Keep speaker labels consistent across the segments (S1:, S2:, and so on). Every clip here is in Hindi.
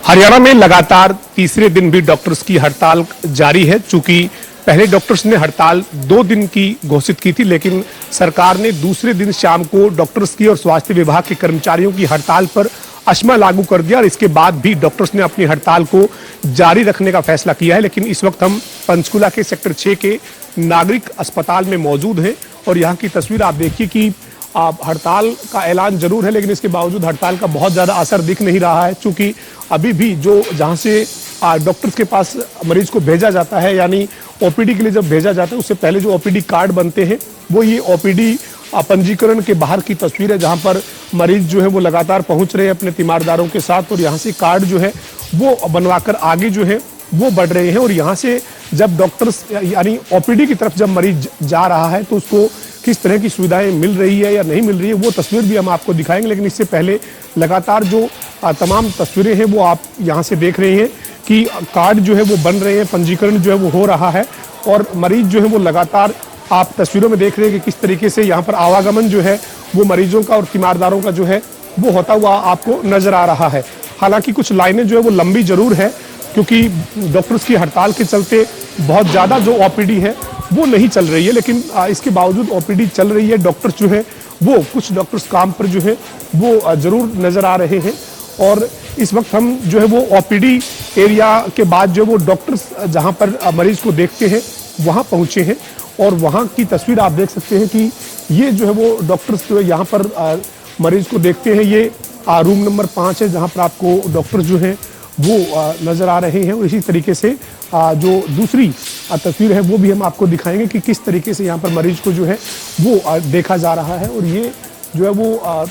S1: हरियाणा में लगातार तीसरे दिन भी डॉक्टर्स की हड़ताल जारी है। चूंकि पहले डॉक्टर्स ने हड़ताल 2 दिन की घोषित की थी, लेकिन सरकार ने दूसरे दिन शाम को डॉक्टर्स की और स्वास्थ्य विभाग के कर्मचारियों की हड़ताल पर अश्मा लागू कर दिया और इसके बाद भी डॉक्टर्स ने अपनी हड़ताल को जारी रखने का फैसला किया है। लेकिन इस वक्त हम पंचकुला के सेक्टर 6 के नागरिक अस्पताल में मौजूद हैं और यहाँ की तस्वीर आप देखिए कि हड़ताल का ऐलान जरूर है, लेकिन इसके बावजूद हड़ताल का बहुत ज़्यादा असर दिख नहीं रहा है। चूंकि अभी भी जो जहाँ से डॉक्टर्स के पास मरीज को भेजा जाता है, यानी ओपीडी के लिए जब भेजा जाता है उससे पहले जो ओपीडी कार्ड बनते हैं वो ये ओपीडी पंजीकरण के बाहर की तस्वीर है, जहाँ पर मरीज जो है वो लगातार पहुँच रहे हैं अपने तीमारदारों के साथ और यहाँ से कार्ड जो है वो बनवाकर आगे जो है वो बढ़ रहे हैं। और यहाँ से जब डॉक्टर्स यानी ओपीडी की तरफ जब मरीज जा रहा है तो उसको किस तरह की सुविधाएं मिल रही है या नहीं मिल रही है वो तस्वीर भी हम आपको दिखाएंगे। लेकिन इससे पहले लगातार जो तमाम तस्वीरें हैं वो आप यहाँ से देख रहे हैं कि कार्ड जो है वो बन रहे हैं, पंजीकरण जो है वो हो रहा है और मरीज जो है वो लगातार आप तस्वीरों में देख रहे हैं कि किस तरीके से यहाँ पर आवागमन जो है वो मरीजों का और तीमारदारों का जो है वो होता हुआ आपको नजर आ रहा है। हालांकि कुछ लाइनें जो है वो लंबी जरूर है, क्योंकि डॉक्टर्स की हड़ताल के चलते बहुत ज़्यादा जो ओपीडी है वो नहीं चल रही है, लेकिन इसके बावजूद ओपीडी चल रही है। डॉक्टर्स जो है वो कुछ डॉक्टर्स काम पर जो है वो जरूर नज़र आ रहे हैं और इस वक्त हम जो है वो ओपीडी एरिया के बाद जो वो डॉक्टर्स जहां पर मरीज को देखते हैं वहां पहुंचे हैं और वहां की तस्वीर आप देख सकते हैं कि ये जो है वो डॉक्टर्स जो है यहाँ पर मरीज को देखते हैं। ये रूम नंबर 5 है जहाँ पर आपको डॉक्टर्स जो हैं वो नज़र आ रहे हैं और इसी तरीके से जो दूसरी तस्वीर है वो भी हम आपको दिखाएंगे कि किस तरीके से यहाँ पर मरीज को जो है वो देखा जा रहा है। और ये जो है वो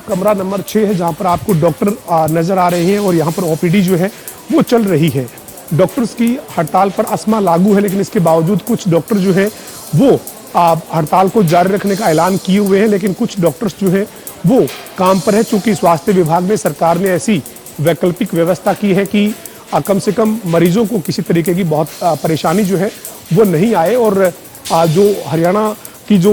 S1: कमरा नंबर 6 है जहाँ पर आपको डॉक्टर नज़र आ रहे हैं और यहाँ पर ओपीडी जो है वो चल रही है। डॉक्टर्स की हड़ताल पर अश्मा लागू है, लेकिन इसके बावजूद कुछ डॉक्टर जो है वो हड़ताल को जारी रखने का ऐलान किए हुए हैं, लेकिन कुछ डॉक्टर्स जो है वो काम पर है। चूँकि स्वास्थ्य विभाग में सरकार ने ऐसी वैकल्पिक व्यवस्था की है कि कम से कम मरीजों को किसी तरीके की बहुत परेशानी जो है वो नहीं आए। और जो हरियाणा की जो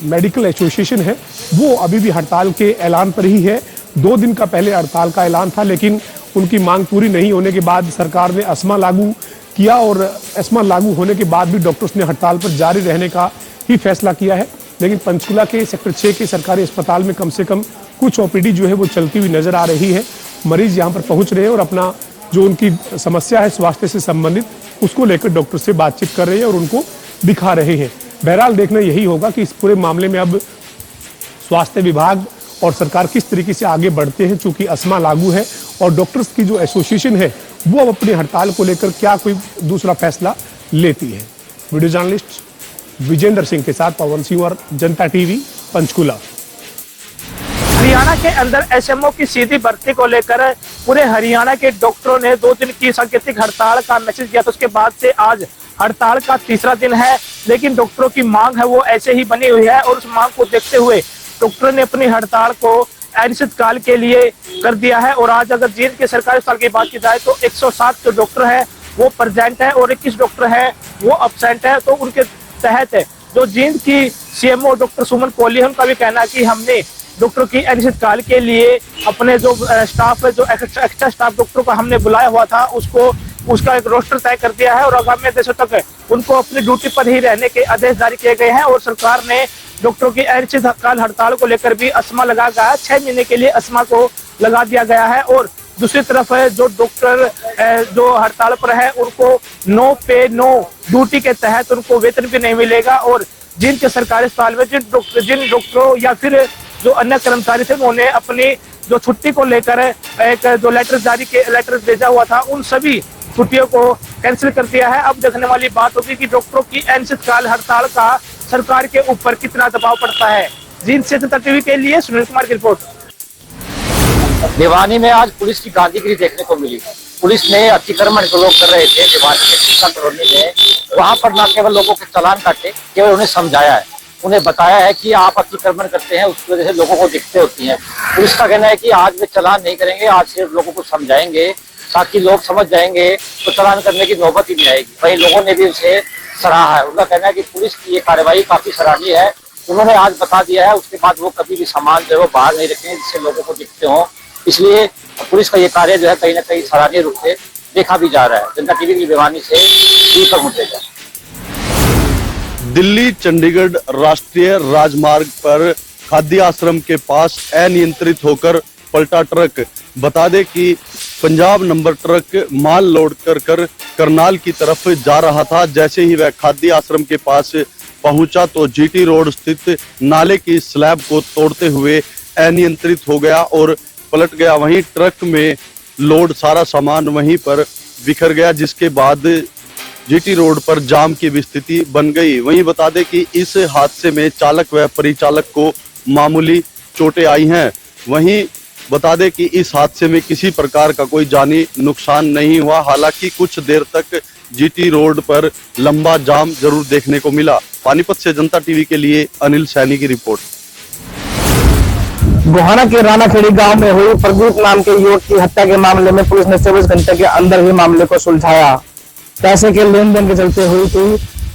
S1: मेडिकल एसोसिएशन है वो अभी भी हड़ताल के ऐलान पर ही है। 2 दिन का पहले हड़ताल का ऐलान था, लेकिन उनकी मांग पूरी नहीं होने के बाद सरकार ने अश्मा लागू किया और अश्मा लागू होने के बाद भी डॉक्टर्स ने हड़ताल पर जारी रहने का ही फैसला किया है। लेकिन पंचकुला के सेक्टर 6 के सरकारी अस्पताल में कम से कम कुछ ओपीडी जो है वो चलती हुई नजर आ रही है। मरीज यहाँ पर पहुँच रहे हैं और अपना जो उनकी समस्या है स्वास्थ्य से संबंधित उसको लेकर डॉक्टर से बातचीत कर रहे हैं और उनको दिखा रहे हैं। बहरहाल देखना यही होगा कि इस पूरे मामले में अब स्वास्थ्य विभाग और सरकार किस तरीके से आगे बढ़ते हैं। चूंकि अश्मा लागू है और डॉक्टर्स की जो एसोसिएशन है वो अब अपनी हड़ताल को लेकर क्या कोई दूसरा फैसला लेती है। वीडियो जर्नलिस्ट विजेंद्र सिंह के साथ पवन सिंह और जनता टीवी पंचकुला।
S2: हरियाणा के अंदर एसएमओ की सीधी भर्ती को लेकर पूरे हरियाणा के डॉक्टरों ने 2 दिन की सांकेतिक हड़ताल का मैसेज दिया था। उसके बाद से आज हड़ताल का तीसरा दिन है, लेकिन डॉक्टरों की मांग है वो ऐसे ही बनी हुई है और उस मांग को देखते हुए डॉक्टरों ने अपनी हड़ताल को अनिश्चितकाल के लिए कर दिया है। और आज अगर जींद के सरकारी अस्पताल की बात की जाए तो 107 जो डॉक्टर है वो प्रेजेंट है और 21 डॉक्टर है वो अब्सेंट है। तो उनके तहत जो जींद की सीएमओ डॉक्टर सुमन कोहली उनका भी कहना है कि हमने डॉक्टरों की अनिश्चितकाल के लिए अपने जो स्टाफ है, जो एक्स्ट्रा स्टाफ डॉक्टरों को हमने बुलाया हुआ था उसका एक रोस्टर तय कर दिया है और आगामी आदेशों तक उनको अपनी ड्यूटी पर ही रहने के आदेश जारी किए गए हैं। और सरकार ने डॉक्टरों की अनिश्चितकाल हड़ताल को लेकर भी अश्मा लगा गया है। 6 महीने के लिए अश्मा को लगा दिया गया है। और दूसरी तरफ है जो डॉक्टर जो हड़ताल पर है उनको नो पे नो ड्यूटी के तहत उनको वेतन भी नहीं मिलेगा। और जिनके सरकारी अस्पताल में जिन डॉक्टरों या फिर जो अन्य कर्मचारी थे उन्होंने अपनी जो छुट्टी को लेकर एक जो लेटर भेजा हुआ था उन सभी छुट्टियों को कैंसिल कर दिया है। अब देखने वाली बात होगी कि डॉक्टरों की अनिश्चितकाल हड़ताल का सरकार के ऊपर कितना दबाव पड़ता है। जींद से जनता टीवी के लिए सुनील कुमार की रिपोर्ट।
S3: भिवानी में आज पुलिस की गांधीगिरी देखने को मिली। पुलिस ने अतिक्रमण जो लोग कर रहे थे भिवानी के शिक्षा कॉलोनी में, वहां पर न केवल लोगों के चालान काटे, केवल उन्हें समझाया है, उन्हें बताया है कि आप अतिक्रमण करते हैं उसकी वजह से लोगों को दिक्कतें होती हैं। पुलिस का कहना है कि आज वे चालान नहीं करेंगे, आज सिर्फ लोगों को समझाएंगे ताकि लोग समझ जाएंगे तो चालान करने की नौबत ही नहीं आएगी। वहीं लोगों ने भी उसे सराहा है। उनका कहना है कि पुलिस की ये कार्रवाई काफी सराहनीय है। उन्होंने आज बता दिया है उसके बाद वो कभी भी सामान जो है वो बाहर नहीं रखेंगे जिससे लोगों को दिक्कतें हों। इसलिए पुलिस का ये कार्य जो है कहीं ना कहीं सराहनीय रूप से देखा भी जा रहा है। जनता टीवी की बेईमानी से दूर तक उठेगा।
S4: दिल्ली चंडीगढ़ राष्ट्रीय राजमार्ग पर खाद्य आश्रम के पास अनियंत्रित होकर पलटा ट्रक। बता दें कि पंजाब नंबर ट्रक माल लोड कर करनाल की तरफ जा रहा था। जैसे ही वह खाद्य आश्रम के पास पहुंचा तो जीटी रोड स्थित नाले की स्लैब को तोड़ते हुए अनियंत्रित हो गया और पलट गया। वहीं ट्रक में लोड सारा सामान वहीं पर बिखर गया, जिसके बाद जीटी रोड पर जाम की भी स्थिति बन गई। वहीं बता दें कि इस हादसे में चालक व परिचालक को मामूली चोटें आई हैं। वहीं बता दें कि इस हादसे में किसी प्रकार का कोई जानी नुकसान नहीं हुआ। हालांकि कुछ देर तक जीटी रोड पर लंबा जाम जरूर देखने को मिला। पानीपत से जनता टीवी के लिए अनिल सैनी की रिपोर्ट।
S2: गोहाना के रानाखेड़ी गांव में हुई प्रदीप नाम के युवक की हत्या के मामले में पुलिस ने 24 घंटे के अंदर ही मामले को सुलझाया। पैसे के लेन देन के चलते हुई थी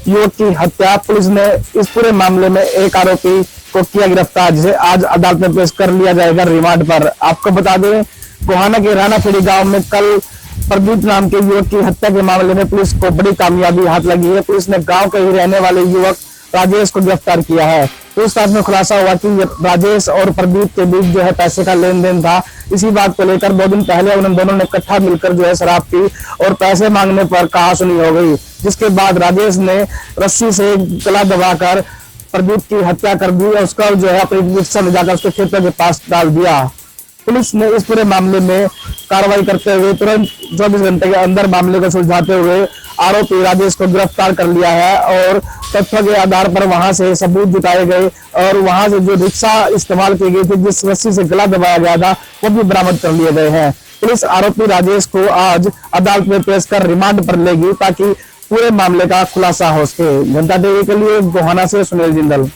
S2: युवक की हत्या। पुलिस ने इस पूरे मामले में एक आरोपी को किया गिरफ्तार, जिसे आज अदालत में पेश कर लिया जाएगा रिमांड पर। आपको बता दें, गोहाना के रानाखेड़ी गांव में कल प्रदीप नाम के युवक की हत्या के मामले में पुलिस को बड़ी कामयाबी हाथ लगी है। पुलिस ने गांव के ही रहने वाले युवक राजेश को गिरफ्तार किया है। पूछताछ में खुलासा हुआ कि राजेश और प्रदीप के बीच जो है पैसे का लेन देन था। इसी बात को लेकर 2 दिन पहले उन दोनों ने इकट्ठा मिलकर जो है शराब पी और पैसे मांगने पर कहासुनी हो गई, जिसके बाद राजेश ने रस्सी से गला दबाकर प्रदीप की हत्या कर दी और उसका जो है अपनी रिक्शा में जाकर उसके खेतों के पास डाल दिया। पुलिस ने इस पूरे मामले में कार्रवाई करते हुए तुरंत 24 घंटे के अंदर मामले को सुलझाते हुए आरोपी राजेश को गिरफ्तार कर लिया है और तथ्यों के आधार पर वहां से सबूत जुटाए गए और वहां से जो रिक्शा इस्तेमाल की गई थी, जिस रस्सी से गला दबाया गया था, वो भी बरामद कर लिए गए हैं। पुलिस आरोपी राजेश को आज अदालत में पेश कर रिमांड पर लेगी ताकि पूरे मामले का खुलासा हो सके। जनता टीवी के लिए गोहाना से सुनील जिंदल।